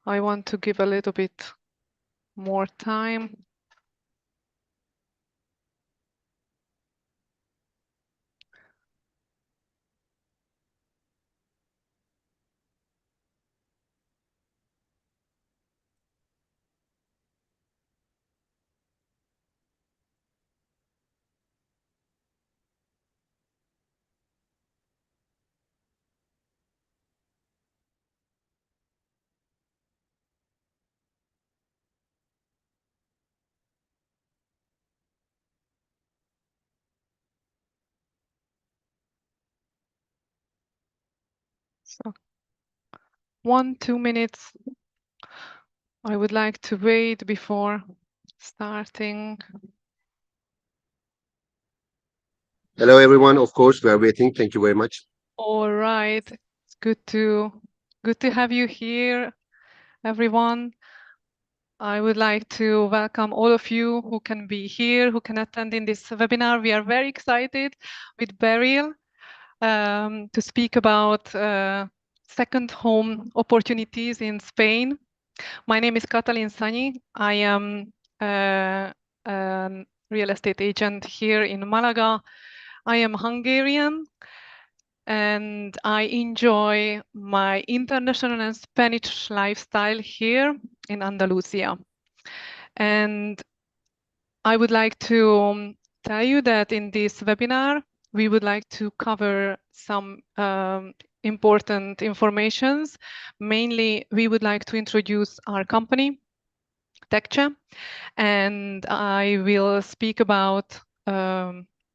I want to give a little bit more time. So 2 minutes. I would like to wait before starting. Hello, everyone. Of course, we are waiting. Thank you very much. All right. It's good to have you here, everyone. I would like to welcome all of you who can be here, who can attend in this webinar. We are very excited with Beryl to speak about second home opportunities in Spain. My name is Katalin Sanyi. I am a real estate agent here in Malaga. I am Hungarian and I enjoy my international and Spanish lifestyle here in Andalusia. And I would like to tell you that in this webinar, we would like to cover some important informations. Mainly, we would like to introduce our company, TEKCE, and I will speak about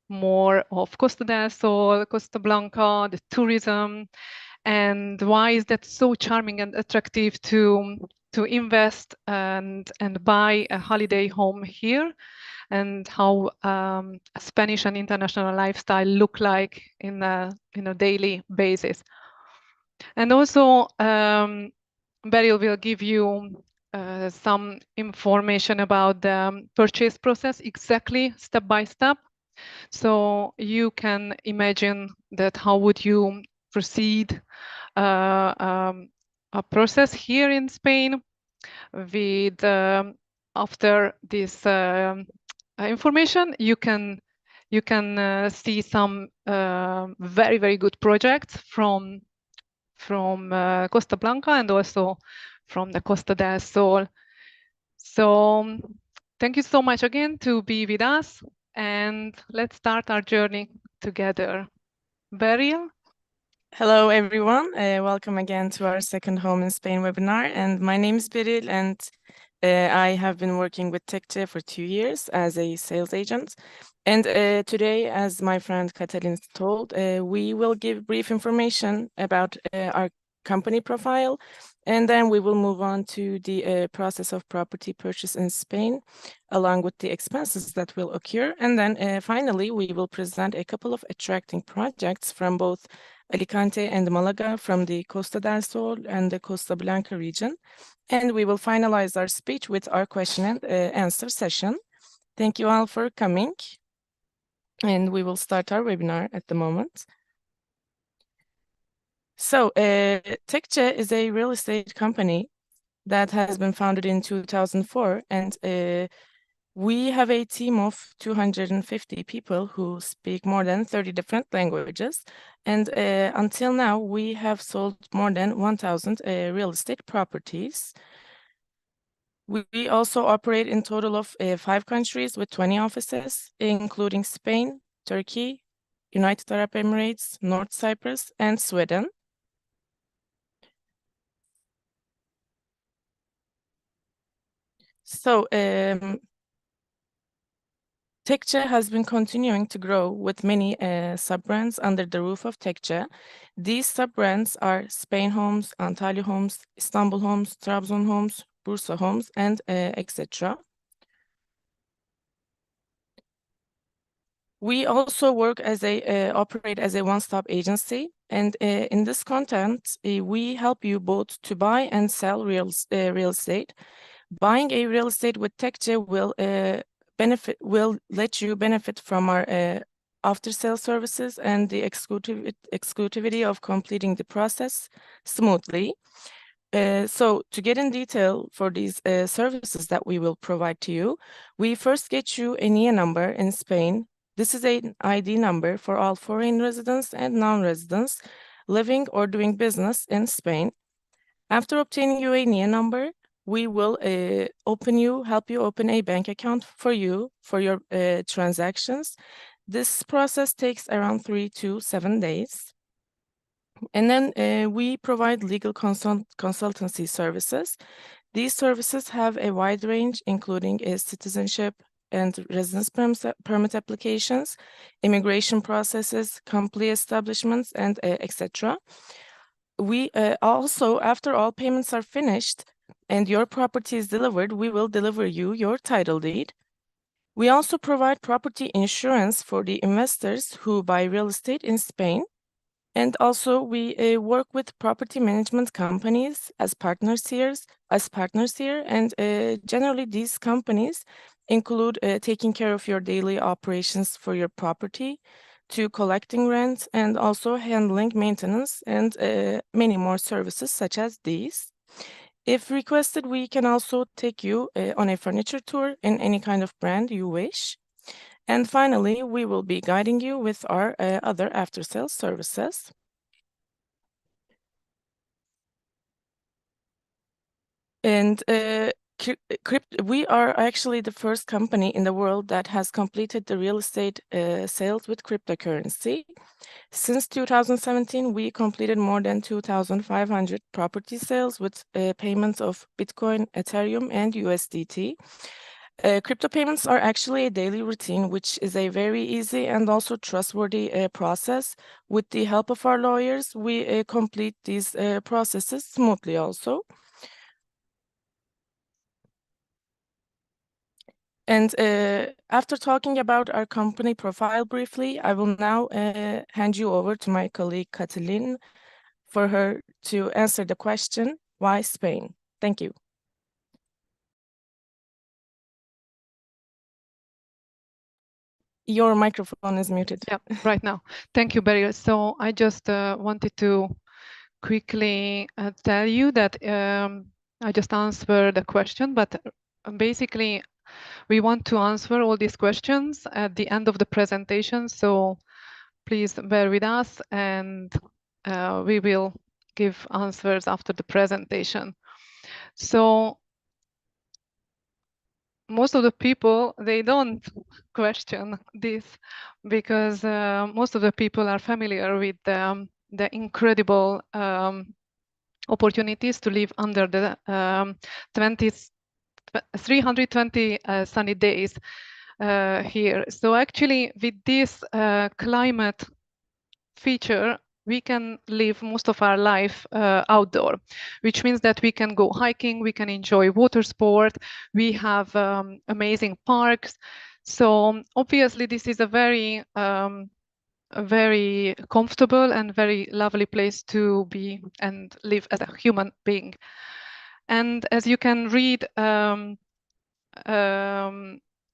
more of Costa del Sol, Costa Blanca, the tourism, and why is that so charming and attractive to invest and buy a holiday home here, and how a Spanish and international lifestyle look like in a daily basis. And also, Beryl will give you some information about the purchase process, exactly step by step. So you can imagine that how would you proceed a process here in Spain with after this information, you can see some very good projects from Costa Blanca and also from the Costa del Sol. So thank you so much again to be with us, and let's start our journey together. Beryl? Hello, everyone. Welcome again to our Second Home in Spain webinar. And my name is Beril, and I have been working with TEKCE for 2 years as a sales agent. And today, as my friend Katalin told, we will give brief information about our company profile, and then we will move on to the process of property purchase in Spain, along with the expenses that will occur. And then finally, we will present a couple of attracting projects from both Alicante and Malaga, from the Costa del Sol and the Costa Blanca region. And we will finalize our speech with our question and answer session. Thank you all for coming. And we will start our webinar at the moment. So TEKCE is a real estate company that has been founded in 2004, and we have a team of 250 people who speak more than 30 different languages. And until now, we have sold more than 1,000 real estate properties. We also operate in total of 5 countries with 20 offices, including Spain, Turkey, United Arab Emirates, North Cyprus, and Sweden. So TEKCE has been continuing to grow with many sub-brands under the roof of TEKCE. These sub-brands are Spain Homes, Antalya Homes, Istanbul Homes, Trabzon Homes, Bursa Homes, and etc. We also work as operate as a one-stop agency, and in this content, we help you both to buy and sell real estate. Buying a real estate with TEKCE will let you benefit from our after-sale services and the exclusivity of completing the process smoothly. So to get in detail for these services that we will provide to you, we first get you a NIE number in Spain. This is an ID number for all foreign residents and non-residents living or doing business in Spain. After obtaining your NIE number, we will help you open a bank account for you for your transactions. This process takes around 3 to 7 days. And then we provide legal consultancy services. These services have a wide range, including citizenship and residence permit applications, immigration processes, company establishments, and etc. We also, after all payments are finished and your property is delivered, we will deliver you your title deed. We also provide property insurance for the investors who buy real estate in Spain. And also, we work with property management companies as partners here. And generally, these companies include taking care of your daily operations for your property, to collecting rent, and also handling maintenance and many more services such as these. If requested, we can also take you on a furniture tour in any kind of brand you wish. And finally, we will be guiding you with our other after-sales services. And we are actually the first company in the world that has completed the real estate sales with cryptocurrency. Since 2017, we completed more than 2,500 property sales with payments of Bitcoin, Ethereum, and USDT. Crypto payments are actually a daily routine, which is a very easy and also trustworthy process. With the help of our lawyers, we complete these processes smoothly also. And after talking about our company profile briefly, I will now hand you over to my colleague Katalin for her to answer the question, why Spain? Thank you. Your microphone is muted. Yeah, right now. Thank you, Beryl. So I just wanted to quickly tell you that I just answered the question, but basically we want to answer all these questions at the end of the presentation. So please bear with us, and we will give answers after the presentation. So most of the people, they don't question this because most of the people are familiar with the incredible opportunities to live under the 320 sunny days here. So actually with this climate feature, we can live most of our life outdoor, which means that we can go hiking, we can enjoy water sport, we have amazing parks. So obviously this is a very comfortable and very lovely place to be and live as a human being. And as you can read,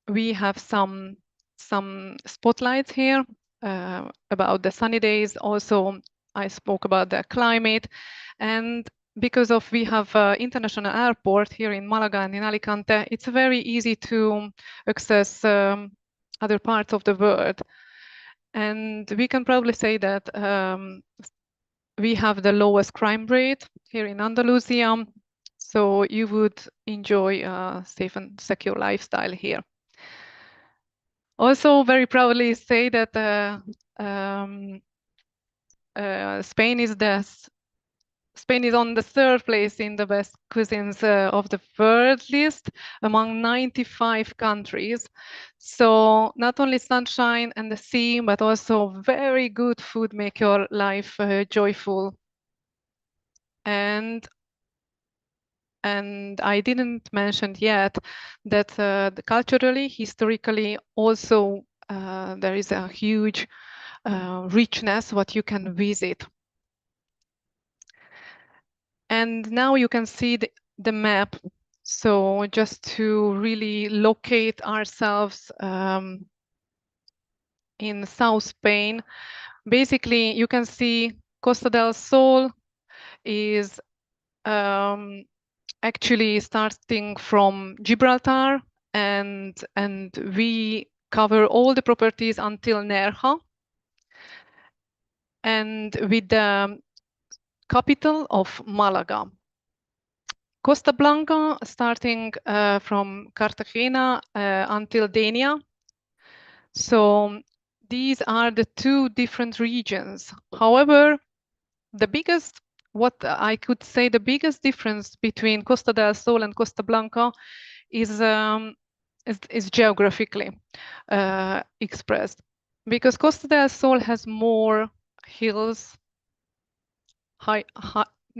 we have some spotlights here about the sunny days. Also, I spoke about the climate, and because of we have international airport here in Malaga and in Alicante, it's very easy to access other parts of the world. And we can probably say that we have the lowest crime rate here in Andalusia, so you would enjoy a safe and secure lifestyle here. Also, very proudly say that Spain is on the third place in the best cuisines of the world list among 95 countries. So not only sunshine and the sea, but also very good food make your life joyful. And I didn't mention yet that culturally, historically, also there is a huge richness what you can visit. And now you can see the map. So just to really locate ourselves in South Spain, basically you can see Costa del Sol is actually starting from Gibraltar, and we cover all the properties until Nerja, and with the capital of Malaga. Costa Blanca, starting from Cartagena until Denia. So these are the two different regions. However, the biggest, what I could say, the biggest difference between Costa del Sol and Costa Blanca is geographically expressed, because Costa del Sol has more hills,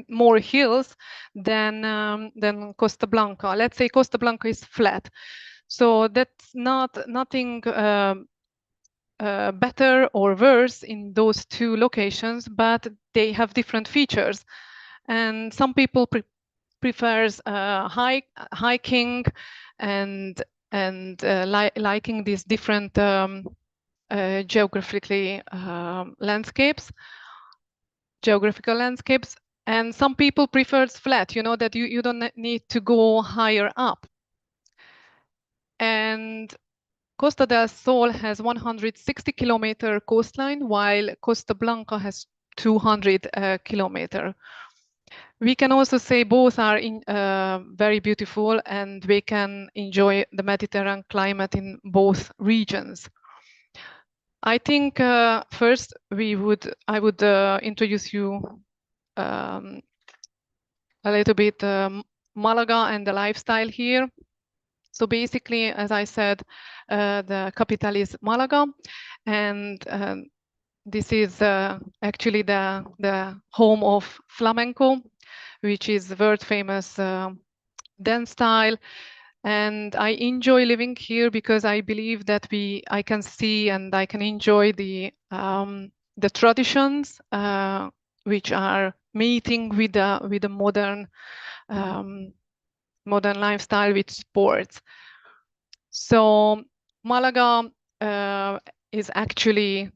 more hills than Costa Blanca. Let's say Costa Blanca is flat, so that's nothing better or worse in those two locations, but they have different features, and some people prefers hiking and liking these different geographical landscapes, and some people prefers flat, you know, that you don't need to go higher up. And Costa del Sol has 160-kilometer coastline, while Costa Blanca has 200 kilometer. We can also say both are very beautiful, and we can enjoy the Mediterranean climate in both regions. I think first I would introduce you a little bit Malaga and the lifestyle here. So basically, as I said, the capital is Malaga, and this is actually the home of flamenco, which is the world famous dance style. And I enjoy living here because I believe that I can see and I can enjoy the traditions which are meeting with the modern modern lifestyle with sports. So Malaga is actually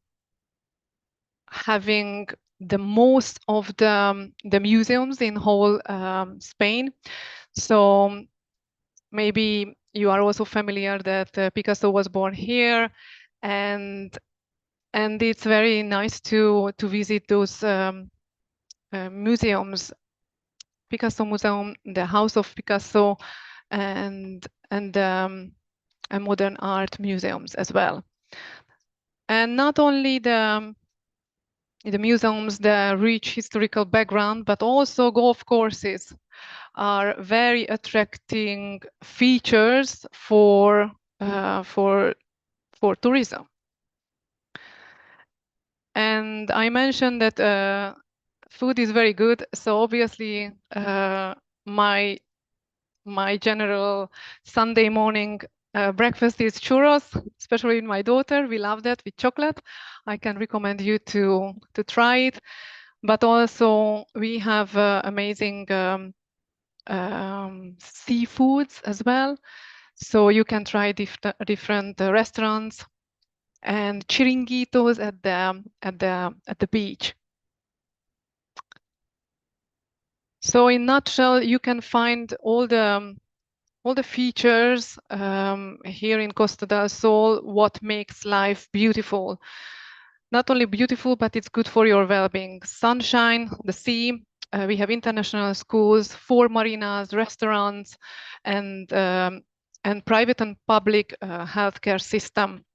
having the most of the museums in whole Spain. So maybe you are also familiar that Picasso was born here, and it's very nice to visit those museums. Picasso Museum, the House of Picasso, and modern art museums as well. And not only the museums, the rich historical background, but also golf courses are very attracting features for tourism. And I mentioned that food is very good, so obviously my general Sunday morning breakfast is churros, especially with my daughter. We love that with chocolate. I can recommend you to try it. But also we have amazing seafoods as well. So you can try different restaurants and chiringuitos at the beach. So in nutshell, you can find all the features here in Costa del Sol, what makes life beautiful. Not only beautiful, but it's good for your well-being. Sunshine, the sea, we have international schools, 4 marinas, restaurants, and private and public healthcare system.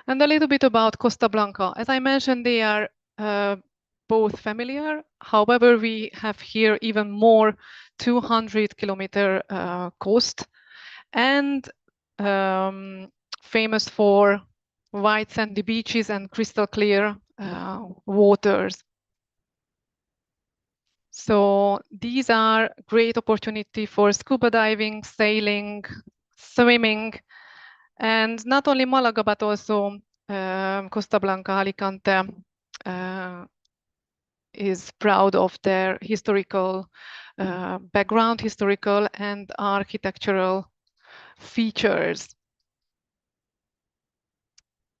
And a little bit about Costa Blanca. As I mentioned, they are both familiar. However, we have here even more 200-kilometer coast, and famous for white sandy beaches and crystal clear waters. So these are great opportunity for scuba diving, sailing, swimming, and not only Malaga, but also Costa Blanca, Alicante is proud of their historical background, historical and architectural features.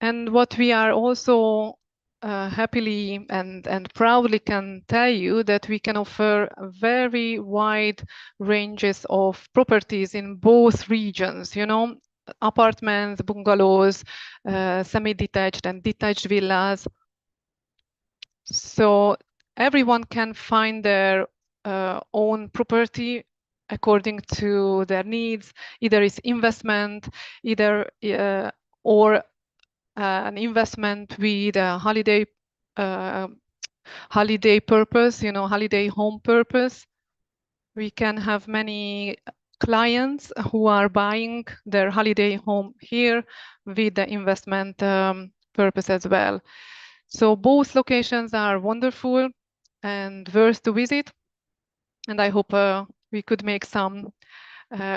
And what we are also happily and proudly can tell you that we can offer very wide ranges of properties in both regions, you know, apartments, bungalows, semi-detached and detached villas. So everyone can find their own property according to their needs. Either it's investment, either or an investment with a holiday purpose, you know, holiday home purpose. We can have many clients who are buying their holiday home here with the investment purpose as well. So both locations are wonderful and worth to visit. And I hope we could make some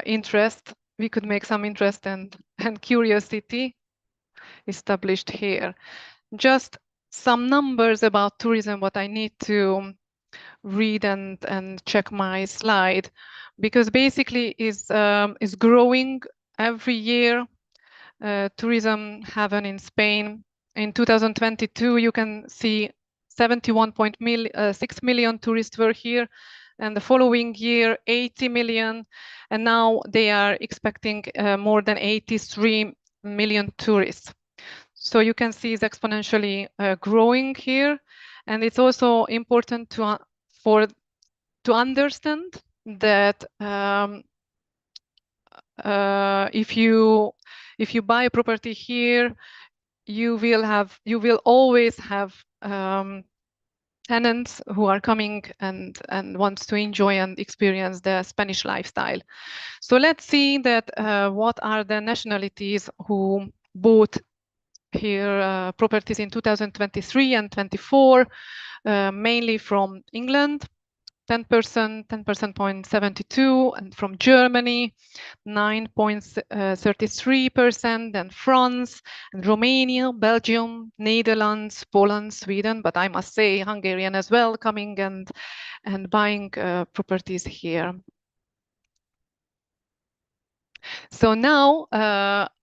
interest. We could make some interest and curiosity established here. Just some numbers about tourism, what I need to read and check my slide, because basically is growing every year. Tourism haven in Spain. In 2022, you can see 71.6 million tourists were here, and the following year 80 million, and now they are expecting more than 83 million tourists. So you can see it's exponentially growing here, and it's also important to understand that if you buy a property here, you will always have tenants who are coming and wants to enjoy and experience the Spanish lifestyle. So let's see that what are the nationalities who bought here properties in 2023 and 24, mainly from England, 10%, 10.72%, and from Germany, 9.33%, and France, and Romania, Belgium, Netherlands, Poland, Sweden, but I must say Hungarian as well, coming and buying properties here. So now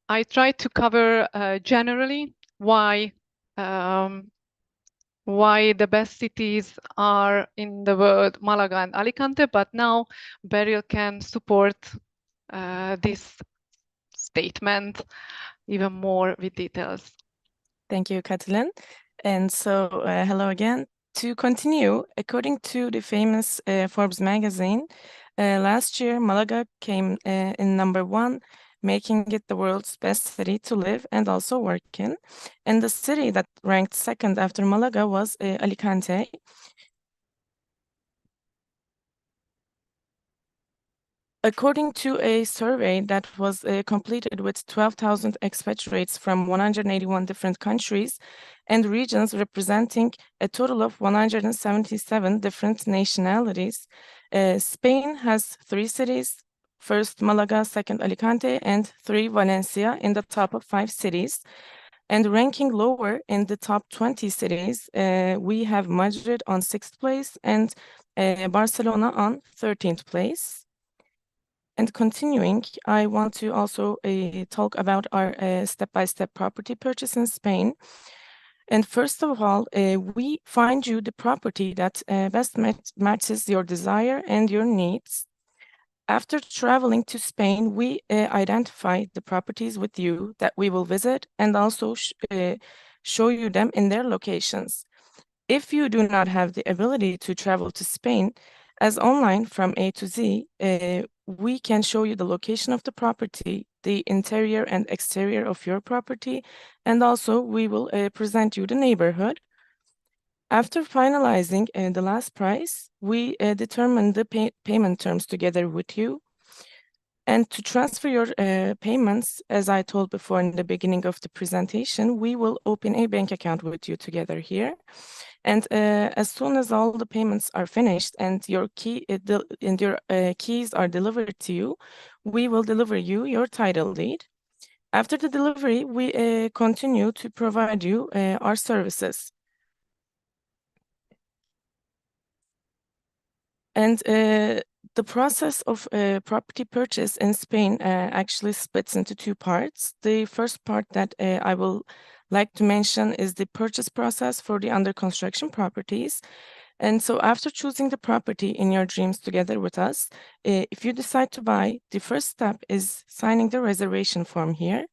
I try to cover generally why the best cities are in the world, Malaga and Alicante, but now Beryl can support this statement even more with details. Thank you, Katalin. And so, hello again. To continue, according to the famous Forbes magazine, last year Malaga came in #1, making it the world's best city to live and also work in. And the city that ranked second after Malaga was Alicante. According to a survey that was completed with 12,000 expatriates from 181 different countries and regions representing a total of 177 different nationalities, Spain has 3 cities, first Malaga, second Alicante, and 3 Valencia in the top of 5 cities. And ranking lower in the top 20 cities, we have Madrid on 6th place and Barcelona on 13th place. And continuing, I want to also talk about our step-by-step property purchase in Spain. And first of all, we find you the property that best matches your desire and your needs. After traveling to Spain, we identify the properties with you that we will visit and also show you them in their locations. If you do not have the ability to travel to Spain, as online from A to Z, we can show you the location of the property, the interior and exterior of your property, and also we will present you the neighborhood. After finalizing the last price, we determine the payment terms together with you. And to transfer your payments, as I told before in the beginning of the presentation, we will open a bank account with you together here. And as soon as all the payments are finished and your keys are delivered to you, we will deliver you your title deed. After the delivery, we continue to provide you our services. And the process of property purchase in Spain actually splits into 2 parts. The first part that I will like to mention is the purchase process for the under construction properties. And so after choosing the property in your dreams together with us, if you decide to buy, the first step is signing the reservation form here.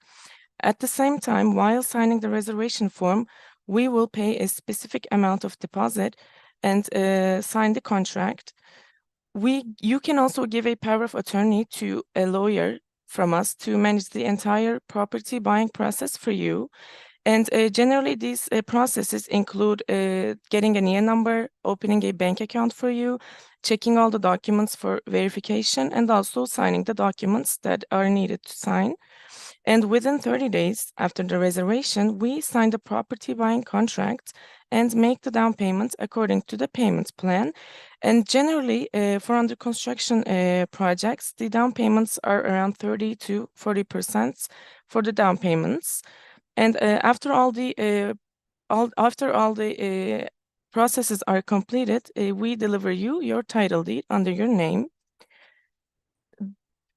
At the same time, while signing the reservation form, we will pay a specific amount of deposit and sign the contract. You can also give a power of attorney to a lawyer from us to manage the entire property buying process for you. And generally, these processes include getting an EIN number, opening a bank account for you, checking all the documents for verification, and also signing the documents that are needed to sign. And within 30 days after the reservation, we sign the property buying contract and make the down payment according to the payment plan. And generally, for under construction projects, the down payments are around 30 to 40% for the down payments. And after all the processes are completed, we deliver you your title deed under your name.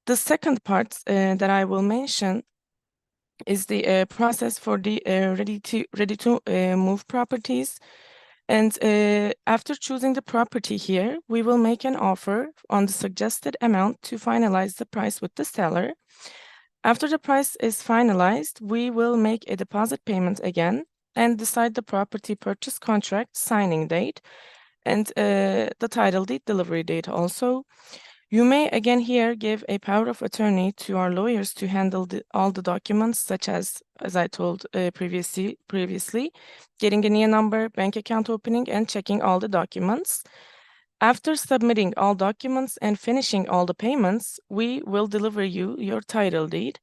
The second part that I will mention is the process for the ready to move properties. And after choosing the property here, we will make an offer on the suggested amount to finalize the price with the seller. After the price is finalized, we will make a deposit payment again and decide the property purchase contract signing date and the title deed delivery date also. You may again here give a power of attorney to our lawyers to handle all the documents, such as I told previously, getting an EIN number, bank account opening, and checking all the documents. After submitting all documents and finishing all the payments, we will deliver you your title deed.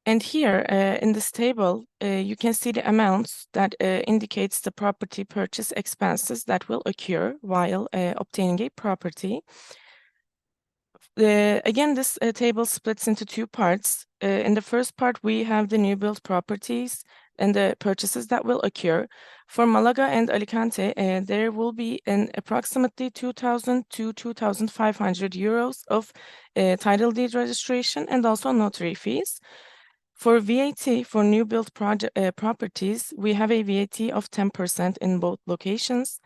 And here in this table, you can see the amounts that indicates the property purchase expenses that will occur while obtaining a property. Again, this table splits into two parts. In the first part, we have the new build properties and the purchases that will occur. For Malaga and Alicante, there will be an approximately 2,000 to 2,500 euros of title deed registration and also notary fees. For VAT, for new build properties, we have a VAT of 10% in both locations.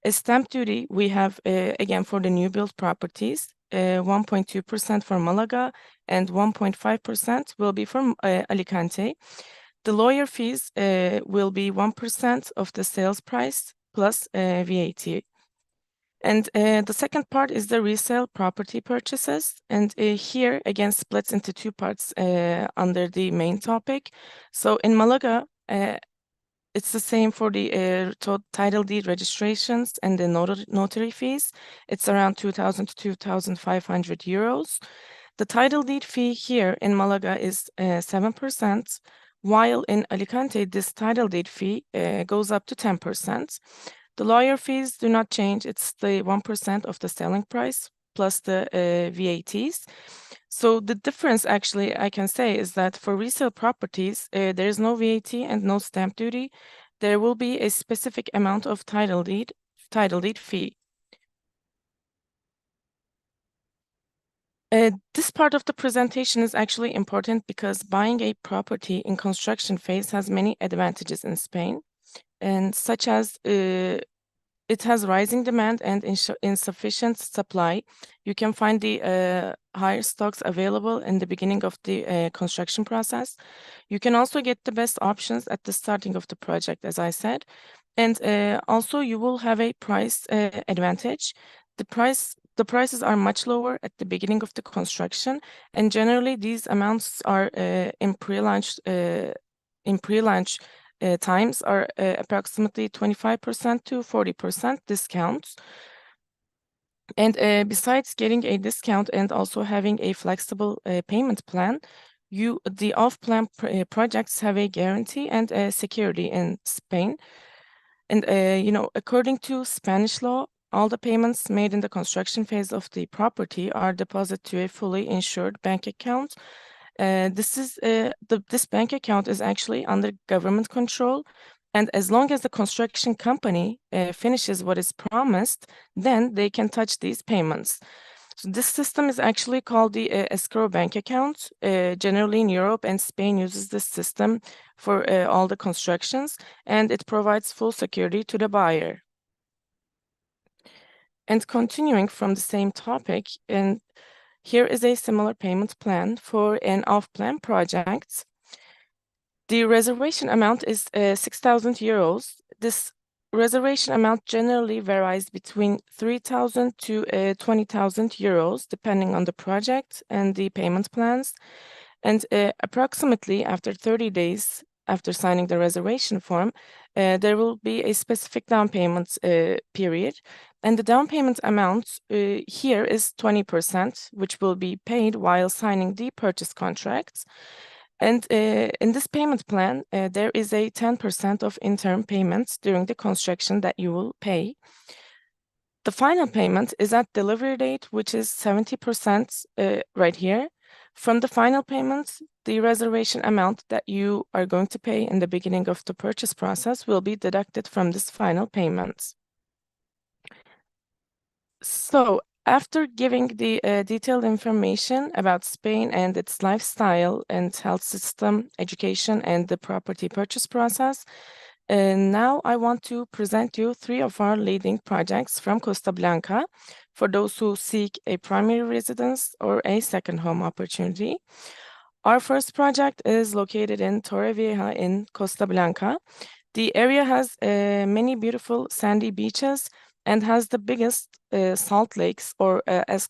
A stamp duty, we have, again, for the new build properties, 1.2% for Malaga and 1.5% will be for Alicante. The lawyer fees will be 1% of the sales price plus VAT. And the second part is the resale property purchases. And here again splits into two parts under the main topic. So in Malaga, it's the same for the title deed registrations and the notary fees. It's around 2,000 to 2,500 euros. The title deed fee here in Malaga is 7%, while in Alicante, this title deed fee goes up to 10%. The lawyer fees do not change. It's the 1% of the selling price plus the VATs. So the difference, actually, I can say, is that for resale properties, there is no VAT and no stamp duty. There will be a specific amount of title deed fee. This part of the presentation is actually important because buying a property in construction phase has many advantages in Spain, and such as it has rising demand and insufficient supply. You can find the higher stocks available in the beginning of the construction process. You can also get the best options at the starting of the project, as I said. And also you will have a price advantage. The prices are much lower at the beginning of the construction, and generally these amounts are in pre-launch times are approximately 25% to 40% discounts. And besides getting a discount and also having a flexible payment plan, the off-plan projects have a guarantee and security in Spain. And according to Spanish law, all the payments made in the construction phase of the property are deposited to a fully insured bank account. This bank account is actually under government control, and as long as the construction company finishes what is promised, then they can touch these payments. So this system is actually called the escrow bank account. Generally in Europe and Spain uses this system for all the constructions, and it provides full security to the buyer. And continuing from the same topic, and here is a similar payment plan for an off-plan project. The reservation amount is 6,000 euros. This reservation amount generally varies between 3,000 to 20,000 euros, depending on the project and the payment plans. And approximately after 30 days after signing the reservation form, there will be a specific down payment period. And the down payment amount here is 20%, which will be paid while signing the purchase contracts. And in this payment plan, there is a 10% of interim payments during the construction that you will pay. The final payment is at delivery date, which is 70% right here. From the final payment, the reservation amount that you are going to pay in the beginning of the purchase process will be deducted from this final payment. So after giving the detailed information about Spain and its lifestyle and health system, education, and the property purchase process, now I want to present you 3 of our leading projects from Costa Blanca for those who seek a primary residence or a second home opportunity. Our first project is located in Torrevieja in Costa Blanca. The area has many beautiful sandy beaches and has the biggest salt lakes, or as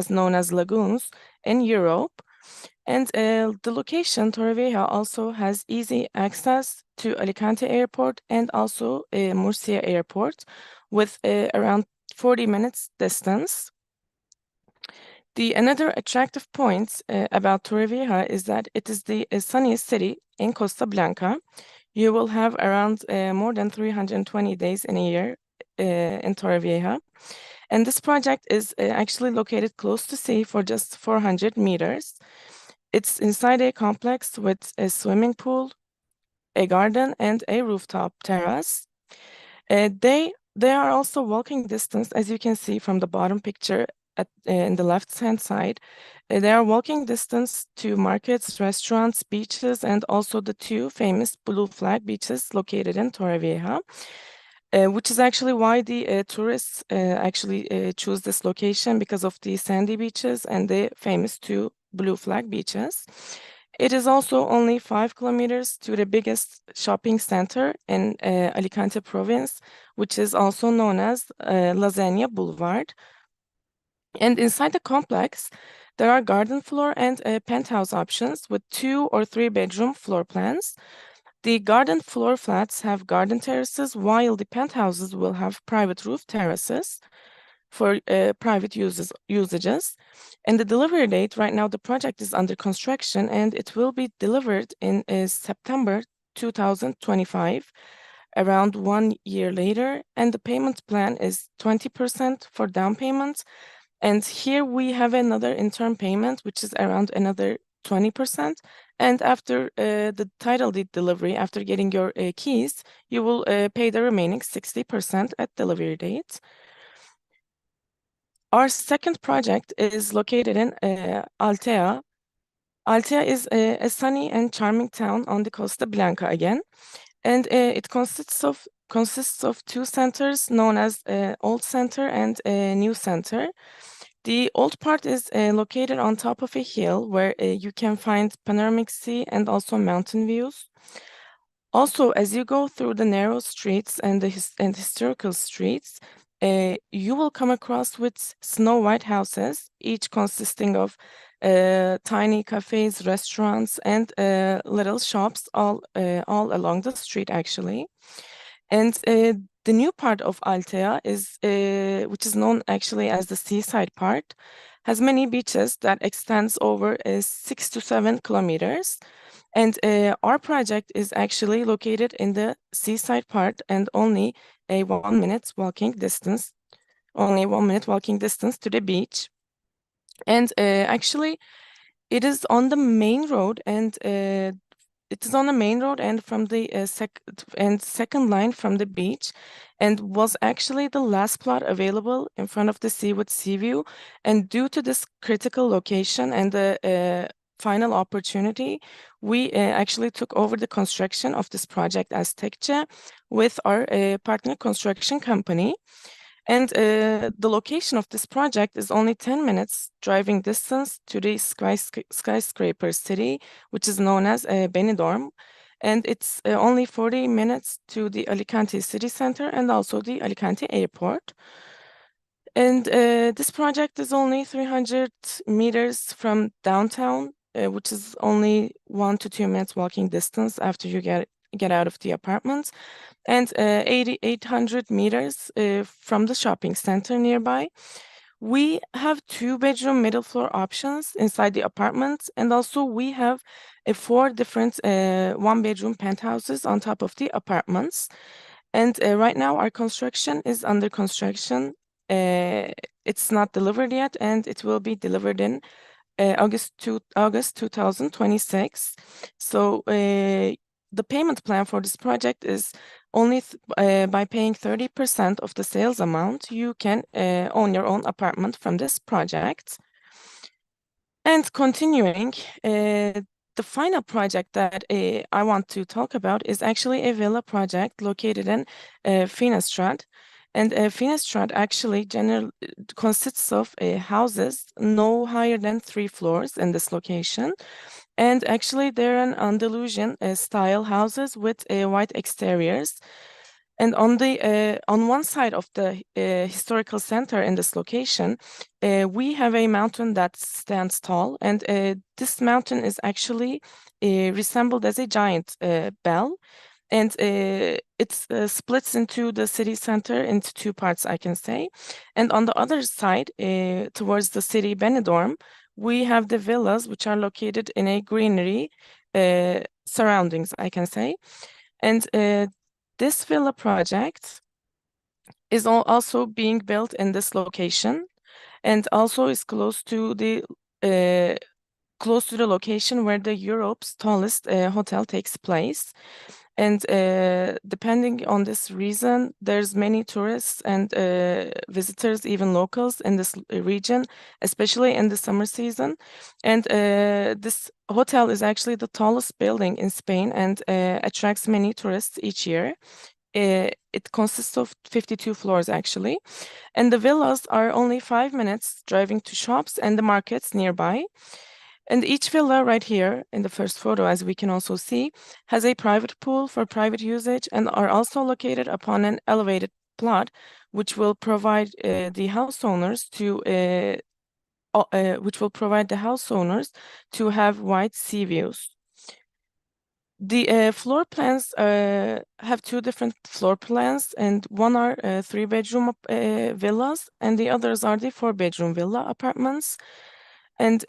known as lagoons, in Europe. And the location, Torrevieja, also has easy access to Alicante Airport and also Murcia Airport, with around 40 minutes distance. Another attractive point about Torrevieja is that it is the sunniest city in Costa Blanca. You will have around more than 320 days in a year in Torrevieja. And this project is actually located close to sea for just 400 meters. It's inside a complex with a swimming pool, a garden, and a rooftop terrace. They are also walking distance, as you can see from the bottom picture in the left-hand side. They are walking distance to markets, restaurants, beaches, and also the 2 famous blue flag beaches located in Torrevieja. Which is actually why the tourists actually choose this location, because of the sandy beaches and the famous 2 blue flag beaches. It is also only 5 kilometers to the biggest shopping center in Alicante province, which is also known as Lasagna Boulevard. And inside the complex, there are garden floor and penthouse options with 2 or 3 bedroom floor plans. The garden floor flats have garden terraces, while the penthouses will have private roof terraces for private usages. And the delivery date, right now the project is under construction and it will be delivered in September 2025, around 1 year later. And the payment plan is 20% for down payment. And here we have another interim payment, which is around another 20%. And after the title deed delivery, after getting your keys, you will pay the remaining 60% at delivery date. Our second project is located in Altea. Altea is a sunny and charming town on the Costa Blanca again, and it consists of 2 centers known as Old Center and New Center. The old part is located on top of a hill where you can find panoramic sea and also mountain views. Also, as you go through the narrow streets and the historical streets, you will come across with snow white houses, each consisting of tiny cafes, restaurants, and little shops all along the street, actually. And the new part of Altea is, which is known actually as the seaside part, has many beaches that extends over 6 to 7 kilometers. And our project is actually located in the seaside part and only a 1 minute walking distance, to the beach. And actually, it is on the main road, and from the second line from the beach. and was actually the last plot available in front of the sea with sea view. And due to this critical location and the final opportunity, we actually took over the construction of this project as TEKCE with our partner construction company. And the location of this project is only 10 minutes driving distance to the skyscraper city, which is known as Benidorm. And it's only 40 minutes to the Alicante city center and also the Alicante airport. And this project is only 300 meters from downtown, which is only 1 to 2 minutes walking distance after you get out of the apartments, and 800 meters from the shopping center nearby. We have 2-bedroom middle floor options inside the apartments, and also we have 4 different 1-bedroom penthouses on top of the apartments. And right now our construction is under construction. It's not delivered yet, and it will be delivered in August 2026. So the payment plan for this project is only by paying 30% of the sales amount, you can own your own apartment from this project. And continuing, the final project that I want to talk about is actually a villa project located in Finastrad. And Finastrad actually consists of houses no higher than 3 floors in this location. And actually, they're an Andalusian style houses with white exteriors. And on one side of the historical center in this location, we have a mountain that stands tall, and this mountain is actually resembled as a giant bell, and it splits into the city center into 2 parts, I can say. And on the other side, towards the city Benidorm, we have the villas, which are located in a greenery surroundings, I can say. And this villa project is also being built in this location, and also is close to the location where the Europe's tallest hotel takes place. And depending on this reason, there's many tourists and visitors, even locals in this region, especially in the summer season. And this hotel is actually the tallest building in Spain and attracts many tourists each year. It consists of 52 floors, actually. And the villas are only 5 minutes driving to shops and the markets nearby. And each villa right here in the first photo, as we can also see, has a private pool for private usage and are also located upon an elevated plot, which will provide the house owners to have wide sea views. The floor plans have 2 different floor plans, and one are 3-bedroom villas, and the others are the 4-bedroom villa apartments. And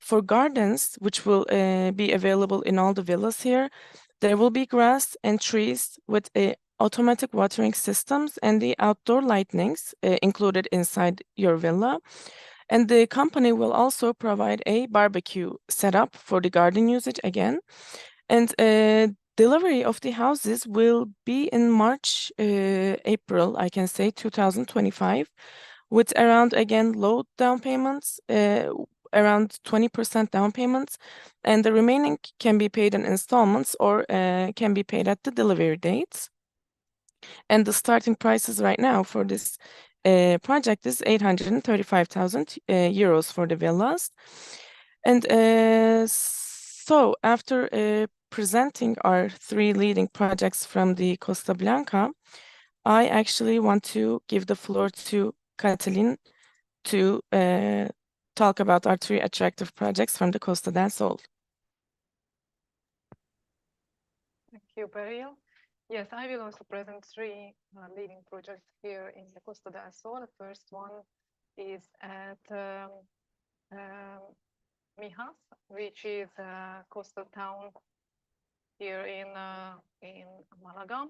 for gardens, which will be available in all the villas here, there will be grass and trees with automatic watering systems and the outdoor lightnings included inside your villa. And the company will also provide a barbecue setup for the garden usage again. And delivery of the houses will be in March, April, I can say, 2025, with around, again, low down payments, around 20% down payments, and the remaining can be paid in installments or can be paid at the delivery dates. And the starting prices right now for this project is 835,000 euros for the villas. And so after presenting our 3 leading projects from the Costa Blanca, I actually want to give the floor to Katalin to talk about our 3 attractive projects from the Costa del Sol. Thank you, Beryl. Yes, I will also present 3 leading projects here in the Costa del Sol. The first one is at Mijas, which is a coastal town here in Malaga,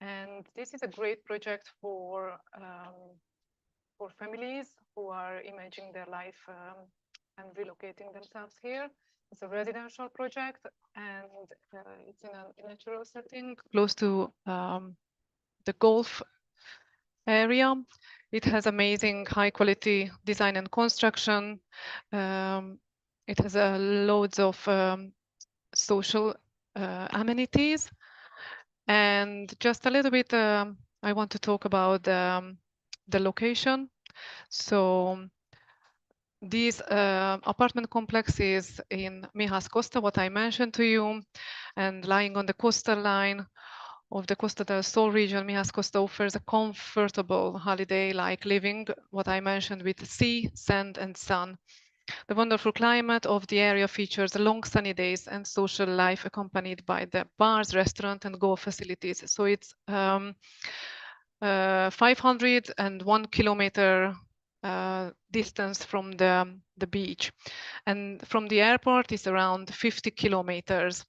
and this is a great project for families who are imagining their life and relocating themselves here. It's a residential project, and it's in a natural setting close to golf area. It has amazing high quality design and construction. It has loads of social amenities. And just a little bit, I want to talk about the location. So this apartment complex is in Mijas Costa, what I mentioned to you, and lying on the coastal line of the Costa del Sol region. Mijas Costa offers a comfortable holiday-like living, what I mentioned, with sea, sand, and sun. The wonderful climate of the area features long sunny days and social life accompanied by the bars, restaurant, and golf facilities. So it's 501 kilometer distance from the beach, and from the airport is around 50 kilometers.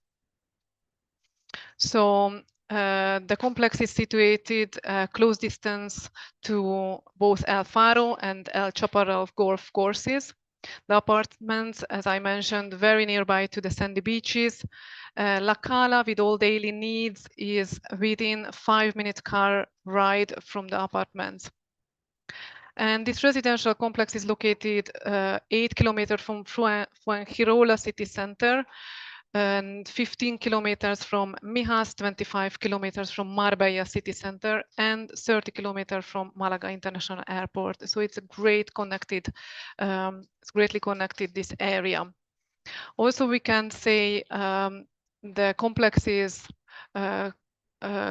So the complex is situated close distance to both El Faro and El Chaparral golf courses. The apartments, as I mentioned, very nearby to the sandy beaches. La Cala, with all daily needs, is within 5-minute car ride from the apartments. And this residential complex is located 8 kilometers from Fuengirola city center, and 15 kilometers from Mijas, 25 kilometers from Marbella city center, and 30 kilometers from Malaga International Airport. So it's a great connected, it's greatly connected, this area. Also, we can say the complex is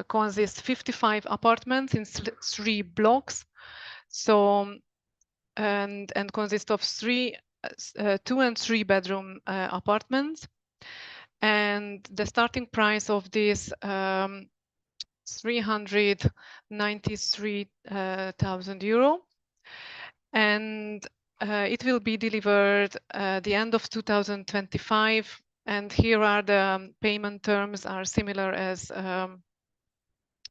consists 55 apartments in 3 blocks. So and consists of 2 and 3 bedroom apartments. And the starting price of this 393,000 euro, and it will be delivered the end of 2025. And here are the payment terms are similar as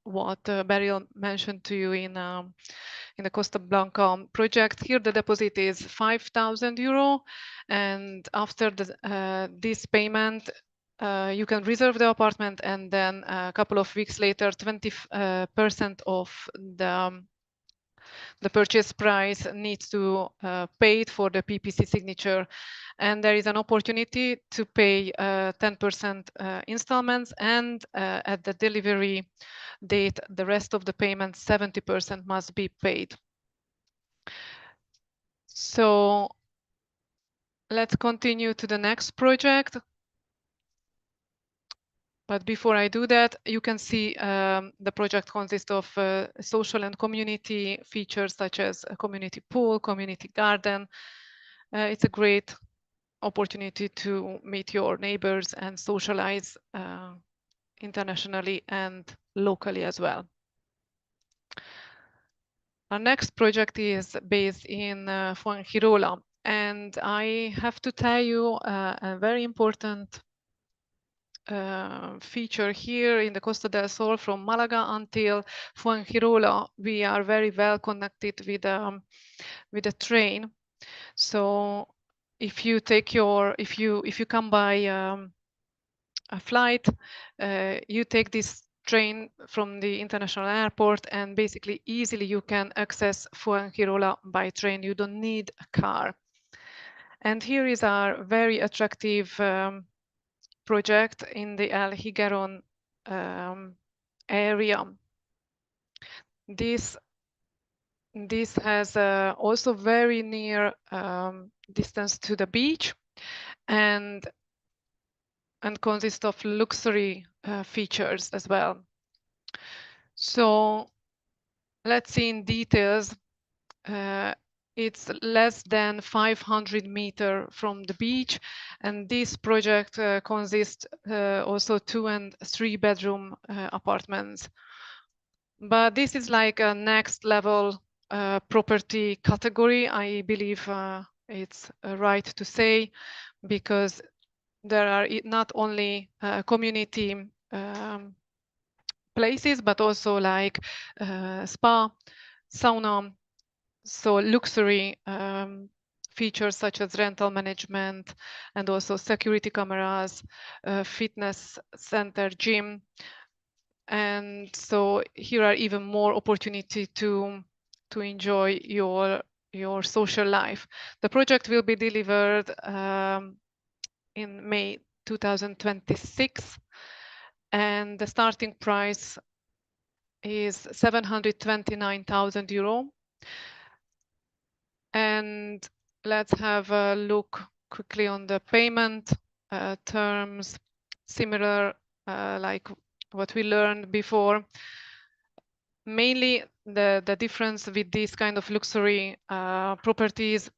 what Beryl mentioned to you in the Costa Blanca project. Here the deposit is 5,000 euro, and after this payment, you can reserve the apartment, and then a couple of weeks later, 20% of the purchase price needs to pay for the PPC signature. And there is an opportunity to pay 10% installments, and at the delivery date, the rest of the payment, 70%, must be paid. So let's continue to the next project. But before I do that, you can see the project consists of social and community features such as a community pool, community garden. It's a great opportunity to meet your neighbors and socialize internationally and locally as well. Our next project is based in Fuengirola, and I have to tell you a very important feature here in the Costa del Sol. From Malaga until Fuengirola, we are very well connected with a train. So if you take if you come by a flight, you take this train from the international airport, and basically easily you can access Fuengirola by train. You don't need a car. And here is our very attractive project in the El Higueron area. This has also very near distance to the beach, and consists of luxury features as well. So let's see in details. It's less than 500 meters from the beach, and this project consists also 2 and 3 bedroom apartments. But this is like a next level property category, I believe it's right to say, because there are not only community places, but also like spa, sauna, so luxury features such as rental management, and also security cameras, fitness center, gym, And so here are even more opportunity to enjoy your social life. The project will be delivered in May 2026, and the starting price is 729,000 euro. And let's have a look quickly on the payment terms, similar like what we learned before. Mainly the difference with these kind of luxury properties,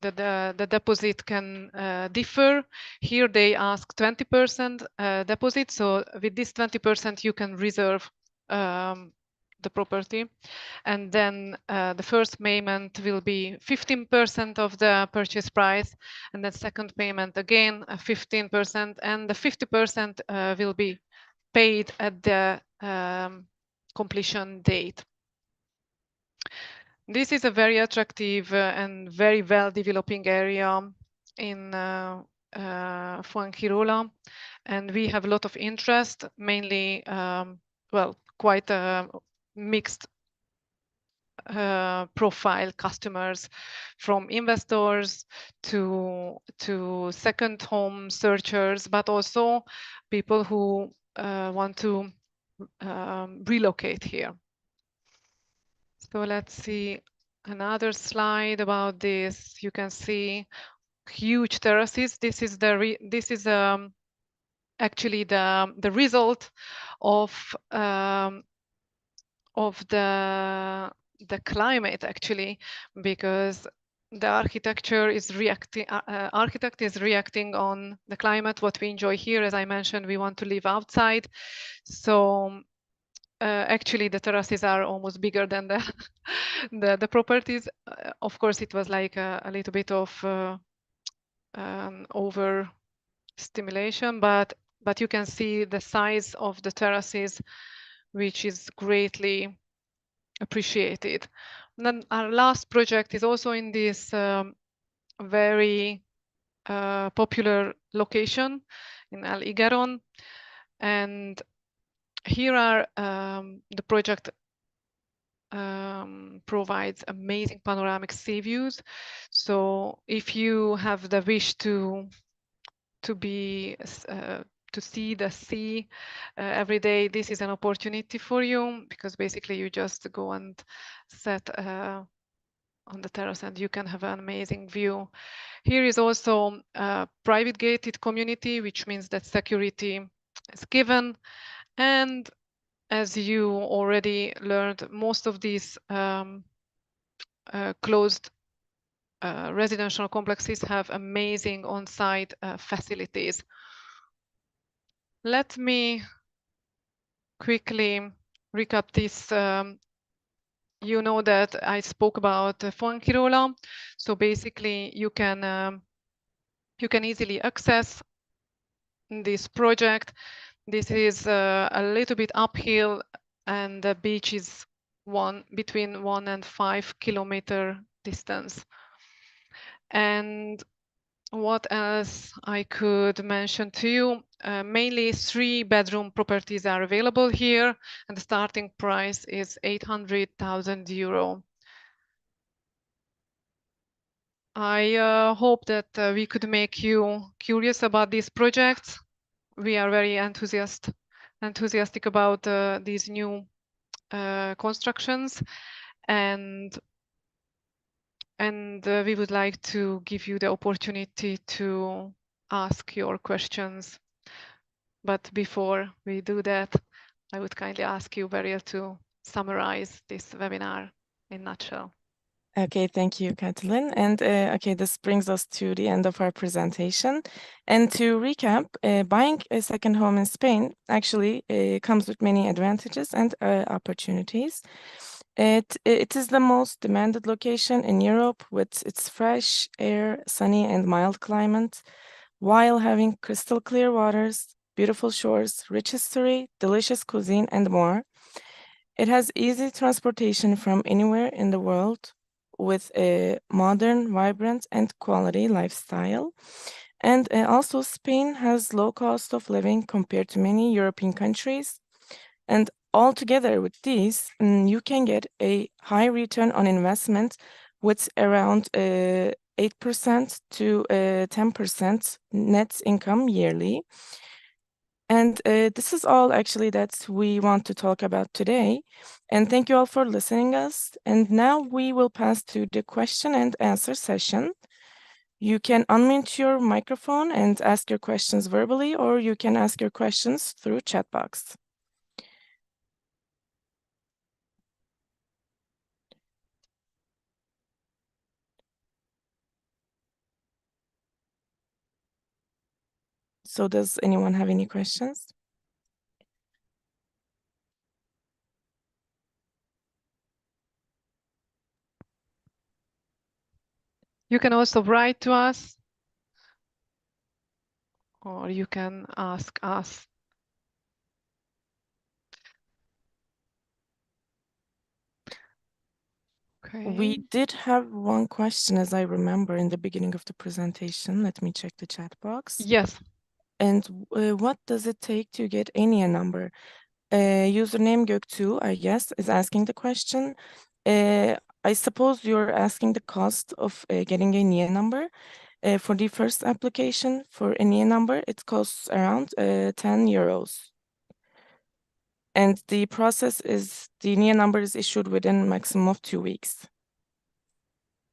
that the deposit can differ. Here they ask 20% deposit, so with this 20% you can reserve the property, and then the first payment will be 15% of the purchase price, and then second payment again 15%, and the 50% will be paid at the completion date. This is a very attractive and very well developing area in Fuengirola, and we have a lot of interest, mainly, well, quite a mixed profile customers, from investors to second home searchers, but also people who want to relocate here. So let's see another slide about this. You can see huge terraces. This is actually the result of the climate, actually, because the architecture is reacting. Architect is reacting on the climate. What we enjoy here, as I mentioned, we want to live outside, so actually the terraces are almost bigger than the the properties. Of course, it was like a little bit of over stimulation, but you can see the size of the terraces, which is greatly appreciated. And then our last project is also in this very popular location in El Higuerón, and here are the project provides amazing panoramic sea views. So if you have the wish to see the sea every day, this is an opportunity for you, because basically you just go and sit on the terrace and you can have an amazing view. Here is also a private gated community, which means that security is given. And as you already learned, most of these closed residential complexes have amazing on-site facilities. Let me quickly recap this. You know that I spoke about Fuengirola. So basically, you can easily access this project. This is a little bit uphill, and the beach is between 1 and 5 kilometer distance. And what else I could mention to you? Mainly 3-bedroom properties are available here, and the starting price is 800,000 euro. I hope that we could make you curious about these projects. We are very enthusiastic about these new constructions, and we would like to give you the opportunity to ask your questions. But before we do that, I would kindly ask you, Beryl, to summarize this webinar in a nutshell. Okay, thank you, Katalin. And okay, this brings us to the end of our presentation. And to recap, buying a second home in Spain actually comes with many advantages and opportunities. It is the most demanded location in Europe, with its fresh air, sunny and mild climate, while having crystal clear waters, beautiful shores, rich history, delicious cuisine, and more. It has easy transportation from anywhere in the world, with a modern, vibrant, and quality lifestyle. And also Spain has low cost of living compared to many European countries. And altogether with these, you can get a high return on investment with around 8% to 10% net income yearly. And this is all actually that we want to talk about today. And thank you all for listening us. And now we will pass to the question and answer session. You can unmute your microphone and ask your questions verbally, or you can ask your questions through chat box. So does anyone have any questions? You can also write to us, or you can ask us. Okay. We did have one question, as I remember, in the beginning of the presentation. Let me check the chat box. Yes. And what does it take to get any number? Username Göktuğ, I guess, is asking the question. I suppose you're asking the cost of getting a NIE number. For the first application for a NIE number, it costs around 10 euros. And the process is, the NIE number is issued within maximum of 2 weeks.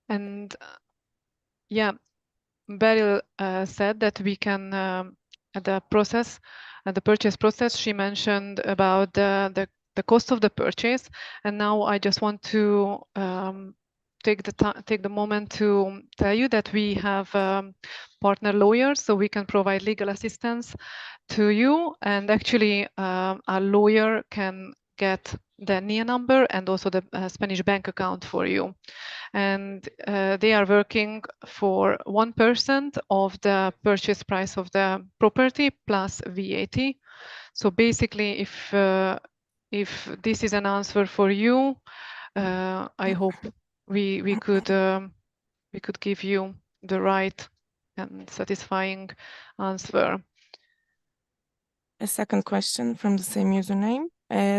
And yeah, Beryl said that we can, at the purchase process, she mentioned about the cost of the purchase. And now I just want to take the moment to tell you that we have partner lawyers, so we can provide legal assistance to you. And actually, a lawyer can get the NIE number and also the Spanish bank account for you. And they are working for 1% of the purchase price of the property plus VAT. So basically, if this is an answer for you, I hope we could give you the right and satisfying answer. A second question from the same username.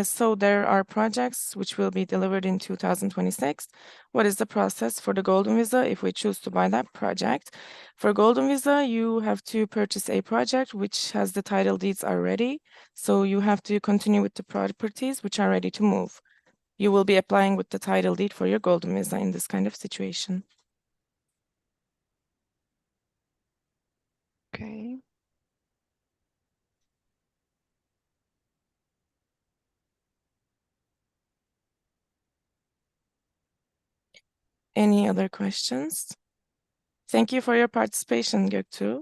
So there are projects which will be delivered in 2026. What is the process for the Golden Visa if we choose to buy that project? For Golden Visa, you have to purchase a project which has the title deeds already. So you have to continue with the properties which are ready to move. You will be applying with the title deed for your Golden Visa in this kind of situation. Okay. Any other questions? Thank you for your participation, Göktuğ.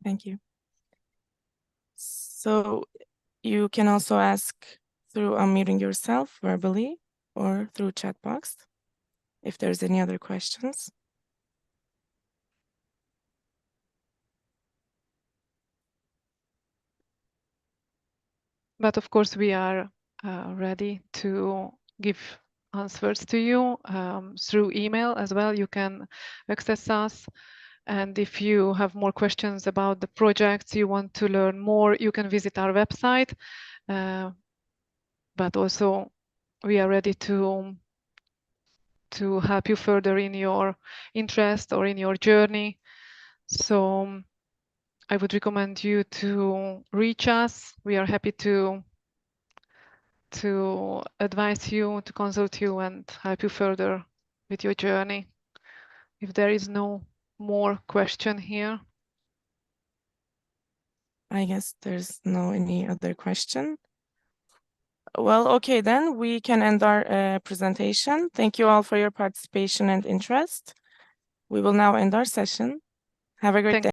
Thank you. So you can also ask through unmuting yourself verbally or through chat box if there's any other questions. But of course, we are ready to give answers to you through email as well. You can access us. And if you have more questions about the projects, you want to learn more, you can visit our website. But also, we are ready to help you further in your interest or in your journey. So I would recommend you to reach us. We are happy to advise you, to consult you, and help you further with your journey. If there is no more question here. I guess there's no any other question. Well, okay, then we can end our presentation. Thank you all for your participation and interest. We will now end our session. Have a great day.